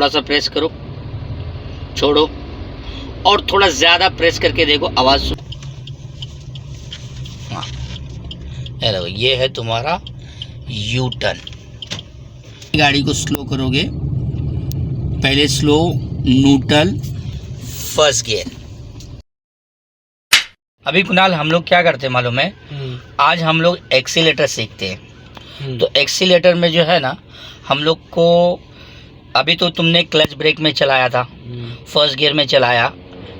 थोड़ा सा प्रेस करो, छोड़ो और थोड़ा ज़्यादा प्रेस करके देखो, आवाज़ सुनो। हाँ, ये है तुम्हारा यू टर्न। गाड़ी को स्लो करोगे, पहले स्लो, न्यूट्रल, फर्स्ट गियर। अभी कुणाल हम लोग क्या करते हैं मालूम है, आज हम लोग एक्सीलेटर सीखते हैं। तो एक्सीलेटर में जो है ना, हम लोग को अभी तो तुमने क्लच ब्रेक में चलाया था, फर्स्ट गियर में चलाया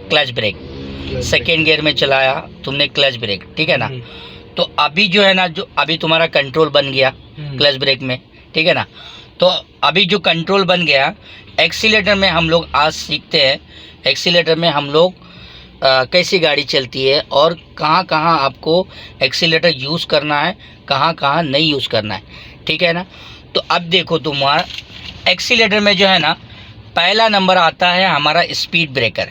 क्लच ब्रेक, सेकेंड गियर में चलाया तुमने क्लच ब्रेक, ठीक है ना। तो अभी जो है ना, जो अभी तुम्हारा कंट्रोल बन गया क्लच ब्रेक में, ठीक है ना। तो अभी जो कंट्रोल बन गया, एक्सीलेटर में हम लोग आज सीखते हैं। एक्सीलेटर में हम लोग कैसी गाड़ी चलती है और कहाँ कहाँ आपको एक्सीलेटर यूज़ करना है, कहाँ कहाँ नहीं यूज़ करना है, ठीक है ना। तो अब देखो तुम्हारा एक्सीलेटर में जो है ना, पहला नंबर आता है हमारा स्पीड ब्रेकर।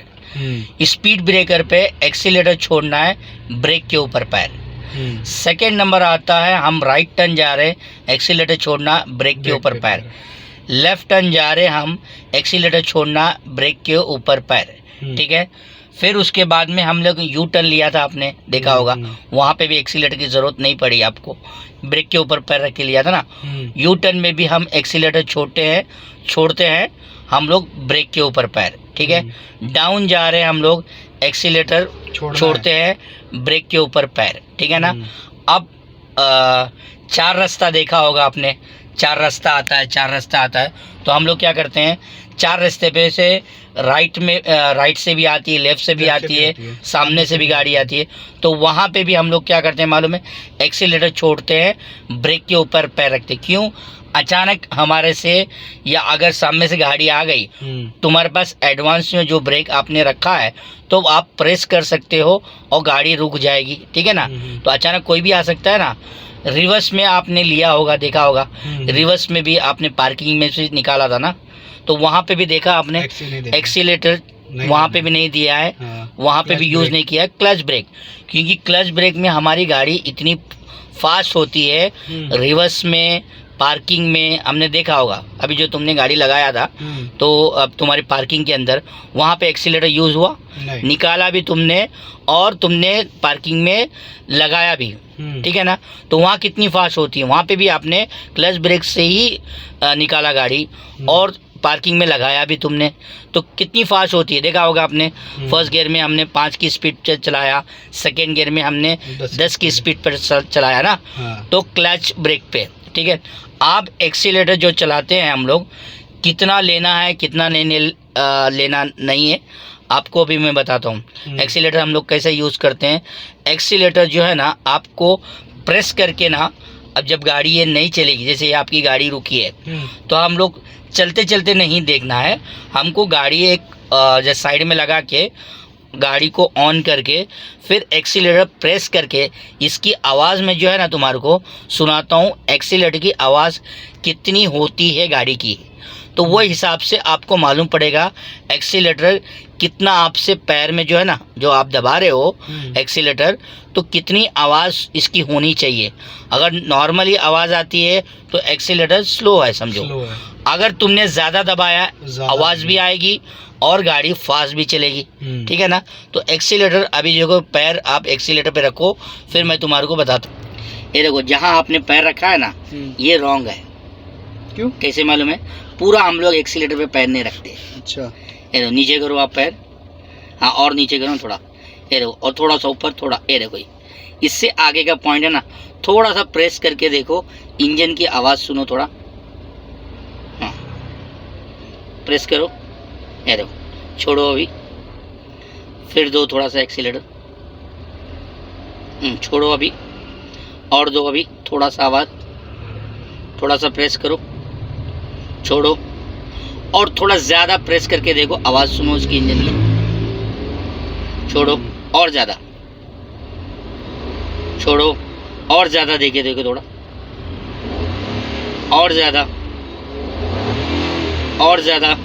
स्पीड ब्रेकर पे एक्सीलेटर छोड़ना है, ब्रेक के ऊपर पैर। सेकेंड नंबर आता है हम राइट टर्न जा रहे, एक्सीलेटर छोड़ना, ब्रेक के ऊपर पैर। लेफ्ट टर्न जा रहे हम, एक्सीलेटर छोड़ना, ब्रेक के ऊपर पैर, ठीक है। फिर उसके बाद में हम लोग यू टर्न लिया था, आपने देखा होगा, वहाँ पे भी एक्सीलेटर की ज़रूरत नहीं पड़ी आपको, ब्रेक के ऊपर पैर रख के लिया था ना। यू टर्न में भी हम एक्सीलेटर छोड़ते हैं हम लोग, ब्रेक के ऊपर पैर, ठीक है। डाउन जा रहे हैं हम लोग, एक्सीलेटर छोड़ते हैं, ब्रेक के ऊपर पैर, ठीक है ना। अब 4 रास्ता देखा होगा आपने, 4 रास्ता आता है। तो हम लोग क्या करते हैं, 4 रास्ते पे से राइट से भी आती है, लेफ़्ट से भी आती है, सामने से भी गाड़ी आती है। तो वहाँ पे भी हम लोग क्या करते हैं मालूम है, एक्सीलेटर छोड़ते हैं, ब्रेक के ऊपर पैर रखते हैं। क्यों? अचानक हमारे से या अगर सामने से गाड़ी आ गई, तुम्हारे पास एडवांस में जो ब्रेक आपने रखा है तो आप प्रेस कर सकते हो और गाड़ी रुक जाएगी, ठीक है ना। तो अचानक कोई भी आ सकता है ना। रिवर्स में आपने लिया होगा, देखा होगा, रिवर्स में भी आपने पार्किंग में से निकाला था ना, तो वहाँ पे भी देखा आपने एक्सीलेटर वहाँ पे भी नहीं दिया है, वहाँ पे भी यूज़ नहीं किया है क्लच ब्रेक। क्योंकि क्लच ब्रेक में हमारी गाड़ी इतनी फास्ट होती है, रिवर्स में, पार्किंग में हमने देखा होगा। अभी जो तुमने गाड़ी लगाया था तो अब तुम्हारी पार्किंग के अंदर वहाँ पे एक्सीलेटर यूज़ हुआ, निकाला भी तुमने और तुमने पार्किंग में लगाया भी, ठीक है ना। तो वहाँ कितनी फास्ट होती है, वहाँ पे भी आपने क्लच ब्रेक से ही निकाला गाड़ी और पार्किंग में लगाया भी तुमने, तो कितनी फास्ट होती है देखा होगा आपने। फर्स्ट गियर में हमने 5 की स्पीड पर चलाया, सेकेंड गियर में हमने 10 की स्पीड पर चलाया ना। तो क्लच ब्रेक पे, ठीक है। आप एक्सीलेटर जो चलाते हैं हम लोग, कितना लेना है कितना लेना नहीं है, आपको भी मैं बताता हूँ। एक्सीलेटर हम लोग कैसे यूज़ करते हैं। एक्सीलेटर जो है ना, आपको प्रेस करके ना, अब जब गाड़ी ये नहीं चलेगी, जैसे आपकी गाड़ी रुकी है, तो हम लोग चलते चलते नहीं देखना है, हमको गाड़ी एक जैसे साइड में लगा के गाड़ी को ऑन करके फिर एक्सीलेटर प्रेस करके, इसकी आवाज़ में जो है ना तुम्हारे को सुनाता हूँ एक्सीलेटर की आवाज़ कितनी होती है गाड़ी की। तो वो हिसाब से आपको मालूम पड़ेगा एक्सीलेटर कितना आपसे पैर में जो है ना, जो आप दबा रहे हो एक्सीलेटर, तो कितनी आवाज़ इसकी होनी चाहिए। अगर नॉर्मली आवाज़ आती है तो एक्सीलेटर स्लो है समझो। अगर तुमने ज़्यादा दबाया आवाज़ भी आएगी और गाड़ी फास्ट भी चलेगी, ठीक है ना। तो एक्सीलेटर अभी देखो, पैर आप एक्सीलेटर पे रखो, फिर मैं तुम्हारे को बताता हूँ। ये देखो, जहाँ आपने पैर रखा है ना, ये रॉन्ग है। क्यों? कैसे मालूम है? पूरा हम लोग एक्सीलेटर पे पैर नहीं रखते। अच्छा, ये देखो, नीचे करो आप पैर, हाँ और नीचे करो थोड़ा, ये देखो, और थोड़ा सा ऊपर, थोड़ा, ये देखो, इससे आगे का पॉइंट है ना, थोड़ा सा प्रेस करके देखो, इंजन की आवाज़ सुनो थोड़ा, हाँ प्रेस करो, ये देखो, छोड़ो अभी, फिर दो थोड़ा सा एक्सीलेटर, छोड़ो अभी, और दो अभी, थोड़ा सा आवाज़, थोड़ा सा प्रेस करो, छोड़ो, और थोड़ा ज़्यादा प्रेस करके देखो, आवाज़ सुनो उसकी इंजन की, छोड़ो, और ज़्यादा, छोड़ो, और ज़्यादा देखो थोड़ा, और ज़्यादा, और ज़्यादा,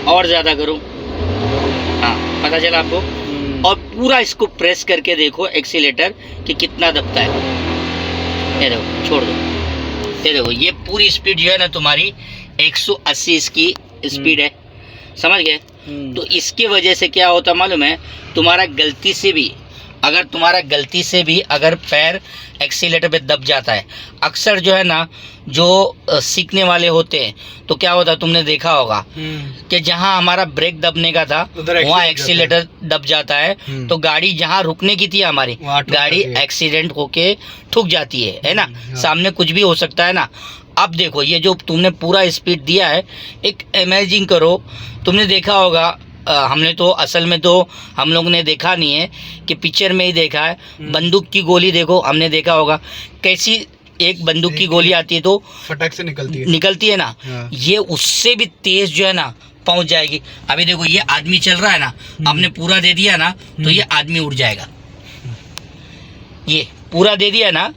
और ज़्यादा करो, हाँ पता चला आपको। और पूरा इसको प्रेस करके देखो एक्सीलेटर कि कितना दबता है। ये देखो, छोड़ दो, ये देखो, ये पूरी स्पीड जो है ना तुम्हारी 180 इसकी स्पीड है, समझ गए। तो इसकी वजह से क्या होता मालूम है, तुम्हारा गलती से भी अगर पैर एक्सीलेटर पे दब जाता है, अक्सर जो है ना, जो सीखने वाले होते हैं तो क्या होता है, तुमने देखा होगा कि जहां हमारा ब्रेक दबने का था वहाँ एक्सीलेटर दब जाता है, तो गाड़ी जहां रुकने की थी हमारी गाड़ी एक्सीडेंट होके ठुक जाती है ना। सामने कुछ भी हो सकता है ना। अब देखो ये जो तुमने पूरा स्पीड दिया है, एक इमेजिन करो, तुमने देखा होगा, हमने तो असल में तो हम लोग ने देखा नहीं है कि पिक्चर में ही देखा है, बंदूक की गोली देखो, हमने देखा होगा कैसी एक बंदूक की गोली आती है तो फटाक से निकलती है ना, ये उससे भी तेज जो है ना पहुंच जाएगी। अभी देखो ये आदमी चल रहा है ना, आपने पूरा दे दिया ना तो ये आदमी उड़ जाएगा, ये पूरा दे दिया ना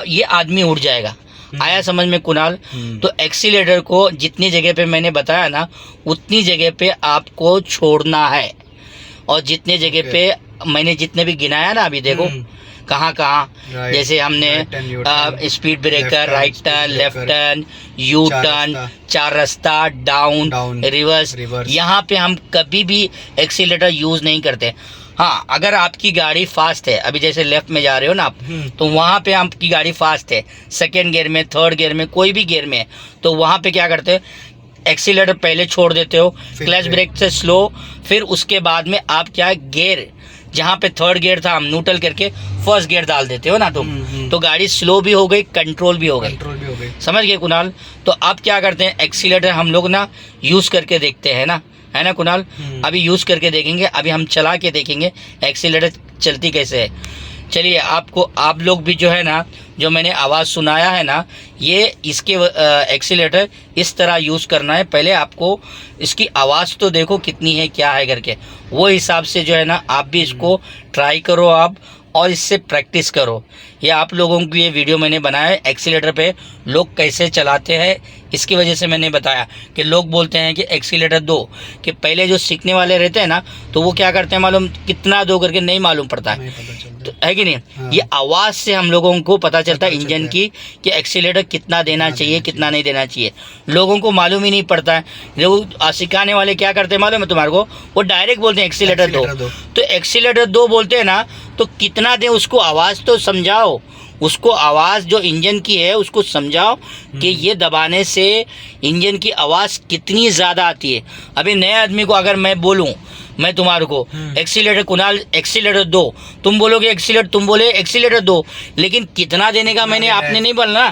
ये आदमी उड़ जाएगा। आया समझ में कुणाल। तो एक्सीलेटर को जितनी जगह पे मैंने बताया ना उतनी जगह पे आपको छोड़ना है, और जितने जगह पे मैंने जितने भी गिनाया ना, अभी देखो कहाँ कहाँ, जैसे हमने speed breaker, right turn, left turn, U turn, 4 रास्ता, डाउन, रिवर्स, यहाँ पे हम कभी भी एक्सीलेटर यूज़ नहीं करते। हाँ, अगर आपकी गाड़ी फास्ट है, अभी जैसे लेफ्ट में जा रहे हो ना आप, तो वहाँ पे आपकी गाड़ी फास्ट है, सेकेंड गियर में, थर्ड गियर में, कोई भी गियर में है, तो वहाँ पे क्या करते हैं, एक्सीलेटर पहले छोड़ देते हो, क्लच ब्रेक से स्लो, फिर उसके बाद में आप क्या गियर, जहाँ पे थर्ड गियर था हम न्यूट्रल करके फर्स्ट गियर डाल देते हो ना तुम, तो गाड़ी स्लो भी हो गई, कंट्रोल भी हो गई। समझ गए कुणाल। तो अब क्या करते हैं, एक्सीलेटर हम लोग ना यूज़ करके देखते हैं ना, है ना कुणाल। अभी यूज़ करके देखेंगे, अभी हम चला के देखेंगे एक्सीलेटर चलती कैसे है। चलिए, आप लोग भी जो है ना, जो मैंने आवाज़ सुनाया है ना, ये इसके एक्सीलेटर इस तरह यूज़ करना है। पहले आपको इसकी आवाज़ तो देखो कितनी है, क्या है करके, वो हिसाब से जो है ना आप भी इसको ट्राई करो आप, और इससे प्रैक्टिस करो। ये आप लोगों के लिए वीडियो मैंने बनाया है, एक्सीलेटर पे लोग कैसे चलाते हैं, इसकी वजह से मैंने बताया कि लोग बोलते हैं कि एक्सीलेटर दो, कि पहले जो सीखने वाले रहते हैं ना तो वो क्या करते हैं मालूम, कितना दो करके नहीं मालूम पड़ता है, तो है कि नहीं। हाँ। ये आवाज़ से हम लोगों को पता चलता है इंजन की कि एक्सीलेटर कितना देना चाहिए, कितना नहीं देना चाहिए। लोगों को मालूम ही नहीं पड़ता है। लोग सिखाने वाले क्या करते हैं मालूम है तुम्हारे को, वो डायरेक्ट बोलते हैं एक्सीलेटर दो, तो एक्सीलेटर दो बोलते हैं ना, तो कितना दें उसको आवाज़ तो समझाओ, उसको आवाज़ जो इंजन की है उसको समझाओ कि ये दबाने से इंजन की आवाज़ कितनी ज़्यादा आती है। अभी नए आदमी को अगर मैं बोलूँ, मैं तुम्हारे को एक्सीलेटर, कुणाल एक्सीलेटर दो, तुम बोलोगे एक्सीलेटर, तुम बोले एक्सीलेटर दो, लेकिन कितना देने का मैंने आपने नहीं बोलना।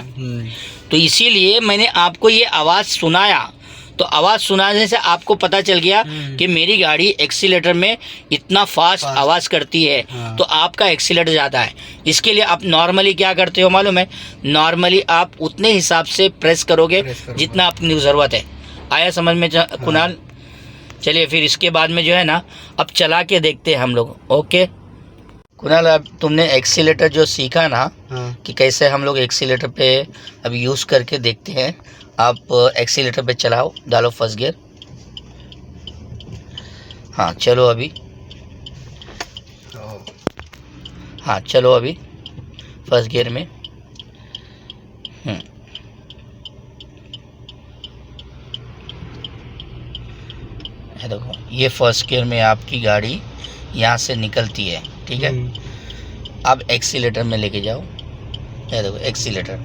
तो इसीलिए मैंने आपको ये आवाज़ सुनाया, तो आवाज़ सुनाने से आपको पता चल गया कि मेरी गाड़ी एक्सीलेटर में इतना फास्ट आवाज़ करती है। हाँ। तो आपका एक्सीलेटर ज़्यादा है। इसके लिए आप नॉर्मली क्या करते हो मालूम है, नॉर्मली आप उतने हिसाब से प्रेस करोगे जितना अपनी ज़रूरत है। आया समझ में कुणाल। हाँ। चलिए फिर इसके बाद में जो है ना अब चला के देखते हैं हम लोग। ओके कुणाल, अब तुमने एक्सीलेटर जो सीखा ना, हाँ, कि कैसे हम लोग एक्सीलेटर पे अब यूज़ करके देखते हैं। आप एक्सीलेटर पे चलाओ, डालो फर्स्ट गियर। हाँ चलो अभी, हाँ चलो अभी फर्स्ट गियर में। देखो ये फर्स्ट गियर में आपकी गाड़ी यहाँ से निकलती है, ठीक है। अब एक्सीलेटर में लेके जाओ, ये देखो एक्सीलेटर।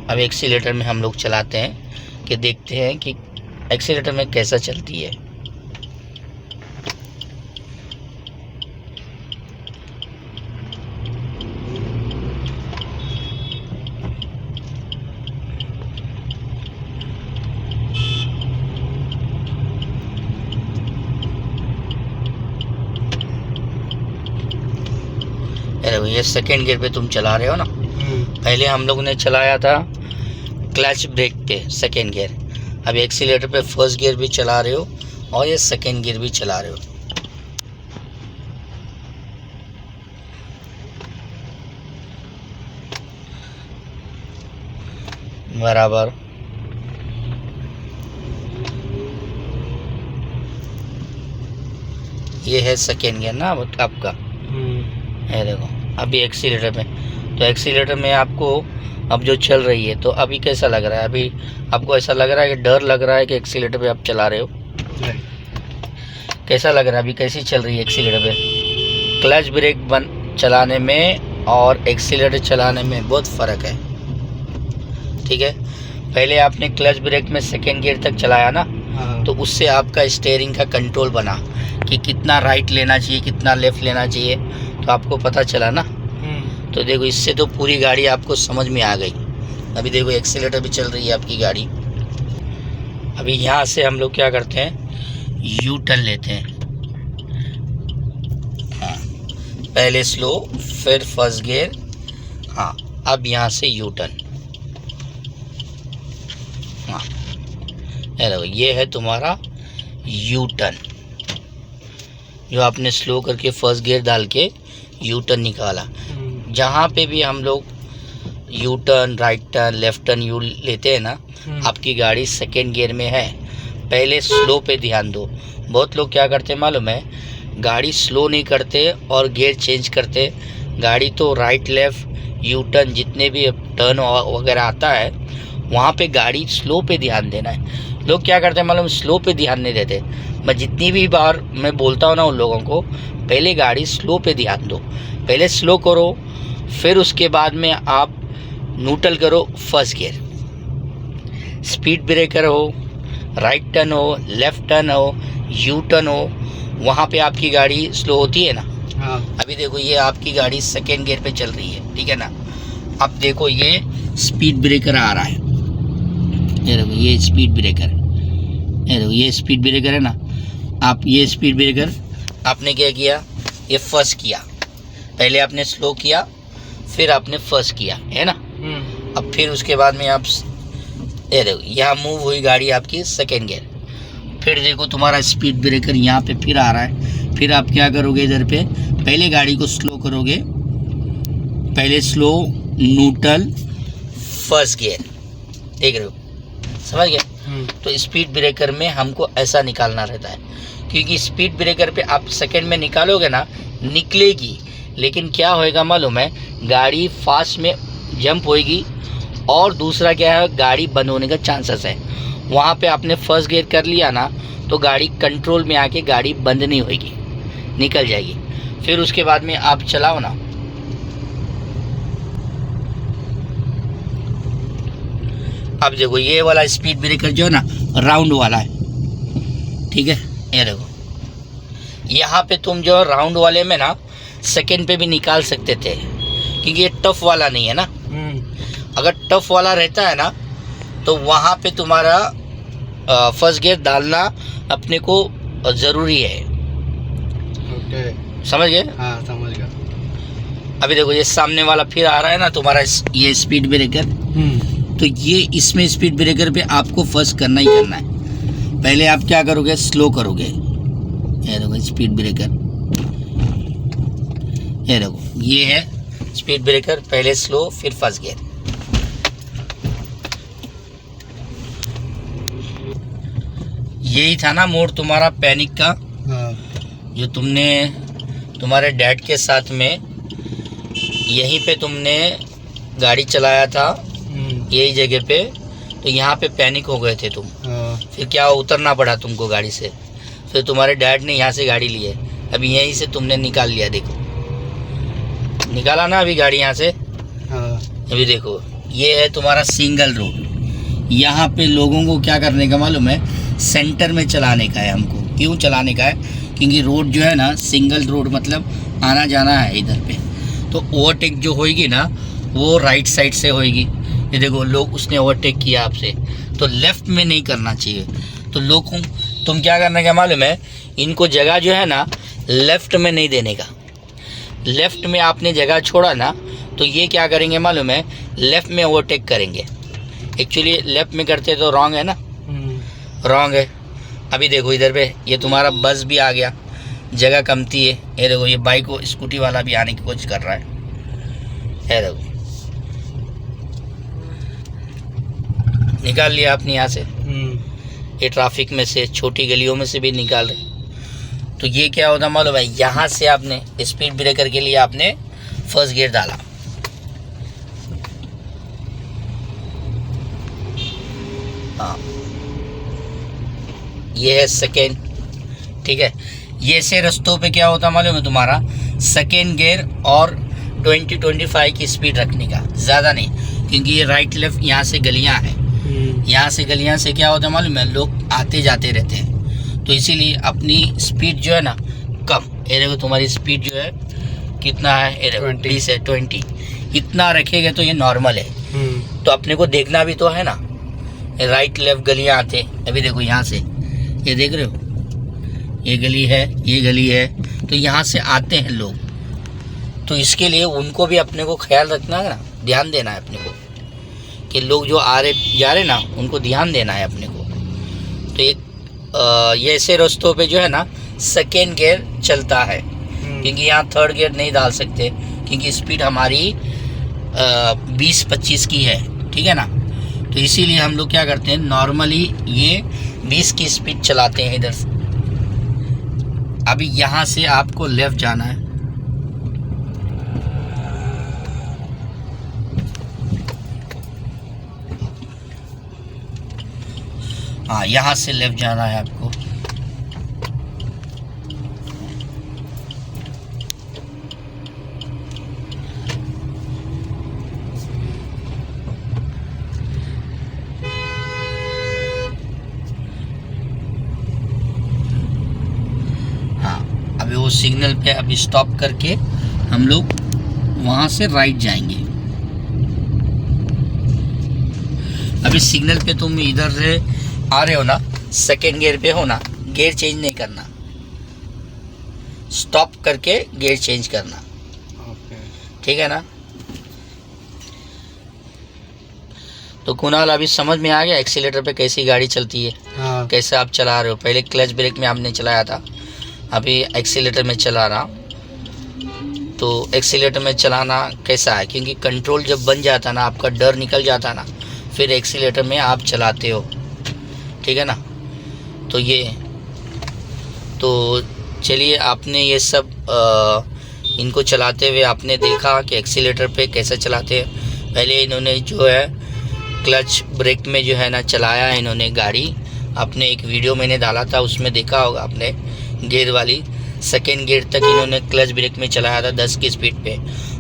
अब एक्सीलेटर में हम लोग चलाते हैं कि देखते हैं कि एक्सीलेटर में कैसा चलती है। ये सेकेंड गियर पे तुम चला रहे हो ना, पहले हम लोग ने चलाया था क्लच ब्रेक पे सेकेंड गियर, अब एक्सीलेटर पे फर्स्ट गियर भी चला रहे हो और ये सेकेंड गियर भी चला रहे हो। बराबर। ये है सेकेंड गियर ना आपका, ये देखो अभी एक्सीलेटर में, तो एक्सीलेटर में आपको अब जो चल रही है, तो अभी कैसा लग रहा है? अभी आपको ऐसा लग रहा है कि डर लग रहा है कि एक्सीलेटर पे आप चला रहे हो? कैसा लग रहा है अभी? कैसी चल रही है एक्सीलेटर पे? क्लच ब्रेक चलाने में और एक्सीलेटर चलाने में बहुत फ़र्क है, ठीक है। पहले आपने क्लच ब्रेक में सेकेंड गियर तक चलाया ना, तो उससे आपका स्टीयरिंग का कंट्रोल बना कि कितना राइट लेना चाहिए, कितना लेफ़्ट लेना चाहिए, तो आपको पता चला ना। तो देखो, इससे तो पूरी गाड़ी आपको समझ में आ गई। अभी देखो एक्सीलेटर भी चल रही है आपकी गाड़ी। अभी यहाँ से हम लोग क्या करते हैं, यू टर्न लेते हैं। हाँ, पहले स्लो फिर फर्स्ट गियर। हाँ, अब यहाँ से यू टर्न। हाँ, ये है तुम्हारा यू टर्न, जो आपने स्लो करके फर्स्ट गियर डाल के यू टर्न निकाला। जहाँ पे भी हम लोग U turn, right turn, left turn you लेते हैं ना, आपकी गाड़ी सेकेंड गियर में है, पहले स्लो पे ध्यान दो। बहुत लोग क्या करते हैं मालूम है, गाड़ी स्लो नहीं करते और गियर चेंज करते। गाड़ी तो राइट लेफ्ट यू टर्न जितने भी टर्न वगैरह आता है, वहाँ पे गाड़ी स्लो पे ध्यान देना है। लोग क्या करते हैं मालूम, स्लो पे ध्यान नहीं देते। मैं जितनी भी बार मैं बोलता हूँ ना उन लोगों को, पहले गाड़ी स्लो पे ध्यान दो, पहले स्लो करो, फिर उसके बाद में आप न्यूट्रल करो फर्स्ट गियर। स्पीड ब्रेकर हो, राइट टर्न हो, लेफ्ट टर्न हो, यू टर्न हो, वहाँ पे आपकी गाड़ी स्लो होती है ना। हाँ। अभी देखो ये आपकी गाड़ी सेकेंड गियर पे चल रही है, ठीक है ना। अब देखो ये स्पीड ब्रेकर आ रहा है, ये देखो ये स्पीड ब्रेकर, ये देखो ये स्पीड ब्रेकर है ना। आप ये स्पीड ब्रेकर आपने क्या किया, ये फर्स्ट किया, पहले आपने स्लो किया, फिर आपने फर्स्ट किया, है ना। अब फिर उसके बाद में आप ये देखो यहाँ मूव हुई गाड़ी आपकी सेकेंड गियर। फिर देखो तुम्हारा स्पीड ब्रेकर यहाँ पे फिर आ रहा है। फिर आप क्या करोगे, इधर पे पहले गाड़ी को स्लो करोगे, पहले स्लो, न्यूट्रल, फर्स्ट गियर, देख रहे हो, समझ गए। तो स्पीड ब्रेकर में हमको ऐसा निकालना रहता है, क्योंकि स्पीड ब्रेकर पे आप सेकंड में निकालोगे ना, निकलेगी, लेकिन क्या होएगा मालूम है, गाड़ी फास्ट में जंप होएगी, और दूसरा क्या है, गाड़ी बंद होने का चांसेस है। वहाँ पे आपने फर्स्ट गियर कर लिया ना, तो गाड़ी कंट्रोल में आके गाड़ी बंद नहीं होएगी, निकल जाएगी। फिर उसके बाद में आप चलाओ ना, अब देखो ये वाला स्पीड ब्रेकर जो है ना, राउंड वाला है, ठीक है। ये देखो यहाँ पे तुम जो राउंड वाले में ना सेकंड पे भी निकाल सकते थे, क्योंकि ये टफ वाला नहीं है ना। अगर टफ वाला रहता है ना, तो वहाँ पे तुम्हारा फर्स्ट गियर डालना अपने को ज़रूरी है। समझ गए? हाँ, समझ गया। अभी देखो ये सामने वाला फिर आ रहा है ना तुम्हारा, ये स्पीड ब्रेकर। तो ये इसमें स्पीड ब्रेकर पे आपको फर्स्ट करना ही करना है। पहले आप क्या करोगे, स्लो करोगे, ये देखो स्पीड ब्रेकर, ये देखो ये है स्पीड ब्रेकर, पहले स्लो फिर फर्स्ट गियर। यही था ना मोड तुम्हारा पैनिक का। हाँ। जो तुमने तुम्हारे डैड के साथ में यहीं पे तुमने गाड़ी चलाया था, यही जगह पे, तो यहाँ पे पैनिक हो गए थे तुम। फिर क्या उतरना पड़ा तुमको गाड़ी से, फिर तुम्हारे डैड ने यहाँ से गाड़ी ली है, अभी यहीं से तुमने निकाल लिया, देखो निकाला ना अभी गाड़ी यहाँ से। अभी देखो ये है तुम्हारा सिंगल रोड। यहाँ पे लोगों को क्या करने का मालूम है, सेंटर में चलाने का है हमको। क्यों चलाने का है, क्योंकि रोड जो है ना सिंगल रोड, मतलब आना जाना है इधर पे, तो ओवरटेक जो होएगी ना वो राइट साइड से होएगी। ये देखो लोग, उसने ओवरटेक किया आपसे, तो लेफ़्ट में नहीं करना चाहिए। तो लोग तुम क्या करने का मालूम है, इनको जगह जो है ना लेफ़्ट में नहीं देने का। लेफ़्ट में आपने जगह छोड़ा ना, तो ये क्या करेंगे मालूम है, लेफ़्ट में ओवरटेक करेंगे। एक्चुअली लेफ़्ट में करते तो रॉन्ग है ना, रॉन्ग है। अभी देखो इधर पे ये तुम्हारा बस भी आ गया, जगह कमती है। ये देखो ये बाइक को स्कूटी वाला भी आने की कोशिश कर रहा है। ये देखो निकाल लिया आपने यहाँ से, ये ट्रैफिक में से, छोटी गलियों में से भी निकाल रहे। तो ये क्या होता मालूम है, यहाँ से आपने स्पीड ब्रेकर के लिए आपने फर्स्ट गियर डाला, हाँ, ये है सेकेंड। ठीक है, ये से रास्तों पे क्या होता मालूम है तुम्हारा, सेकेंड गियर और 20-25 की स्पीड रखने का, ज़्यादा नहीं, क्योंकि ये राइट लेफ्ट यहाँ से गलियाँ हैं, यहाँ से गलियाँ से क्या होता है मालूम है, लोग आते जाते रहते हैं, तो इसीलिए अपनी स्पीड जो है ना कम, ये देखो तुम्हारी स्पीड जो है कितना है, ये देखो 20 है, 20 इतना रखेगा तो ये नॉर्मल है। तो अपने को देखना भी तो है ना, राइट लेफ्ट गलियाँ आते, अभी देखो यहाँ से, ये देख रहे हो, ये गली है, ये गली है, तो यहाँ से आते हैं लोग, तो इसके लिए उनको भी अपने को ख्याल रखना है ना, ध्यान देना है अपने को कि लोग जो आ रहे जा रहे ना उनको ध्यान देना है अपने को। तो एक ये ऐसे रास्तों पे जो है ना सेकेंड गियर चलता है, क्योंकि यहाँ थर्ड गियर नहीं डाल सकते, क्योंकि स्पीड हमारी 20-25 की है, ठीक है ना। तो इसीलिए हम लोग क्या करते हैं, नॉर्मली ये 20 की स्पीड चलाते हैं इधर से। अभी यहाँ से आपको लेफ्ट जाना है, हाँ यहाँ से लेफ्ट जाना है आपको। हाँ, अभी वो सिग्नल पे अभी स्टॉप करके हम लोग वहाँ से राइट जाएंगे। अभी सिग्नल पे तुम इधर से आ रहे हो ना, सेकेंड गियर पे हो ना, गियर चेंज नहीं करना, स्टॉप करके गियर चेंज करना, ठीक है ना। तो कुणाल अभी समझ में आ गया एक्सीलेटर पे कैसी गाड़ी चलती है। हाँ। कैसे आप चला रहे हो, पहले क्लच ब्रेक में आपने चलाया था, अभी एक्सीलेटर में चला रहा। तो एक्सीलेटर में चलाना कैसा है, क्योंकि कंट्रोल जब बन जाता ना, आपका डर निकल जाता ना, फिर एक्सीलेटर में आप चलाते हो, ठीक है ना। तो ये तो चलिए, आपने ये सब इनको चलाते हुए आपने देखा कि एक्सीलेटर पे कैसे चलाते हैं। पहले इन्होंने जो है क्लच ब्रेक में जो है ना चलाया इन्होंने गाड़ी, अपने एक वीडियो मैंने डाला था, उसमें देखा होगा आपने, गियर वाली सेकेंड गियर तक इन्होंने क्लच ब्रेक में चलाया था 10 की स्पीड पे।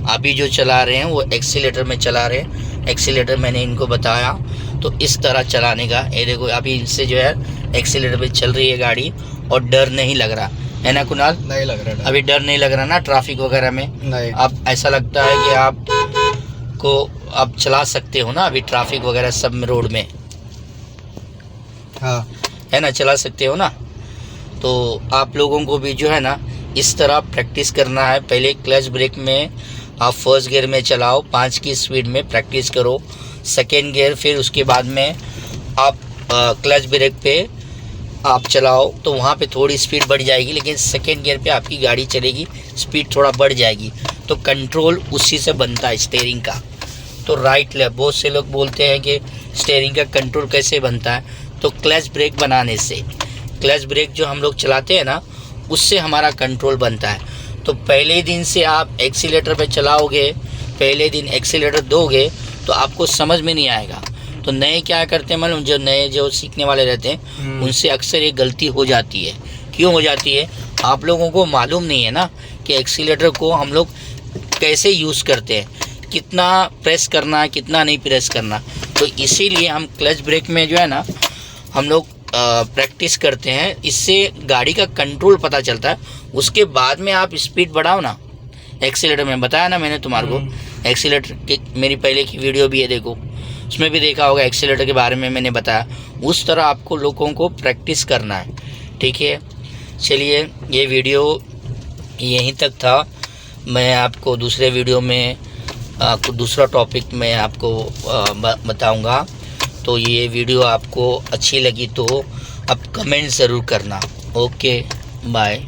अभी जो चला रहे हैं वो एक्सीलेटर में चला रहे हैं। एक्सीलेटर मैंने इनको बताया तो इस तरह चलाने का, ये देखो अभी इनसे जो है एक्सीलेटर पे चल रही है गाड़ी और डर नहीं लग रहा है ना कुणाल? नहीं लग रहा, अभी डर नहीं लग रहा ना ट्रैफिक वगैरह में? नहीं। अब ऐसा लगता है कि आप को आप चला सकते हो ना अभी ट्रैफिक वगैरह सब में, रोड में, हाँ है ना, चला सकते हो ना। तो आप लोगों को भी जो है ना इस तरह प्रैक्टिस करना है। पहले क्लच ब्रेक में आप फर्स्ट गियर में चलाओ, 5 की स्पीड में प्रैक्टिस करो, सेकेंड गियर, फिर उसके बाद में आप क्लच ब्रेक पे आप चलाओ तो वहाँ पे थोड़ी स्पीड बढ़ जाएगी, लेकिन सेकेंड गियर पे आपकी गाड़ी चलेगी, स्पीड थोड़ा बढ़ जाएगी। तो कंट्रोल उसी से बनता है स्टीयरिंग का। तो राइट लेफ्ट, बहुत से लोग बोलते हैं कि स्टीयरिंग का कंट्रोल कैसे बनता है, तो क्लच ब्रेक बनाने से, क्लच ब्रेक जो हम लोग चलाते हैं ना उससे हमारा कंट्रोल बनता है। तो पहले दिन से आप एक्सीलेटर पे चलाओगे, पहले दिन एक्सीलेटर दोगे तो आपको समझ में नहीं आएगा। तो नए क्या करते हैं, मालूम, जो नए जो सीखने वाले रहते हैं उनसे अक्सर ये गलती हो जाती है। क्यों हो जाती है? आप लोगों को मालूम नहीं है ना कि एक्सीलेटर को हम लोग कैसे यूज़ करते हैं, कितना प्रेस करना, कितना नहीं प्रेस करना। तो इसीलिए हम क्लच ब्रेक में जो है ना हम लोग प्रैक्टिस करते हैं, इससे गाड़ी का कंट्रोल पता चलता है। उसके बाद में आप स्पीड बढ़ाओ ना। एक्सीलेटर में बताया ना मैंने तुम्हारे को, एक्सीलेटर की मेरी पहले की वीडियो भी है, देखो उसमें भी देखा होगा, एक्सीलेटर के बारे में मैंने बताया। उस तरह आपको लोगों को प्रैक्टिस करना है, ठीक है। चलिए, ये वीडियो यहीं तक था। मैं आपको दूसरे वीडियो में दूसरा टॉपिक में आपको बताऊंगा। तो ये वीडियो आपको अच्छी लगी तो आप कमेंट ज़रूर करना। Okay, bye.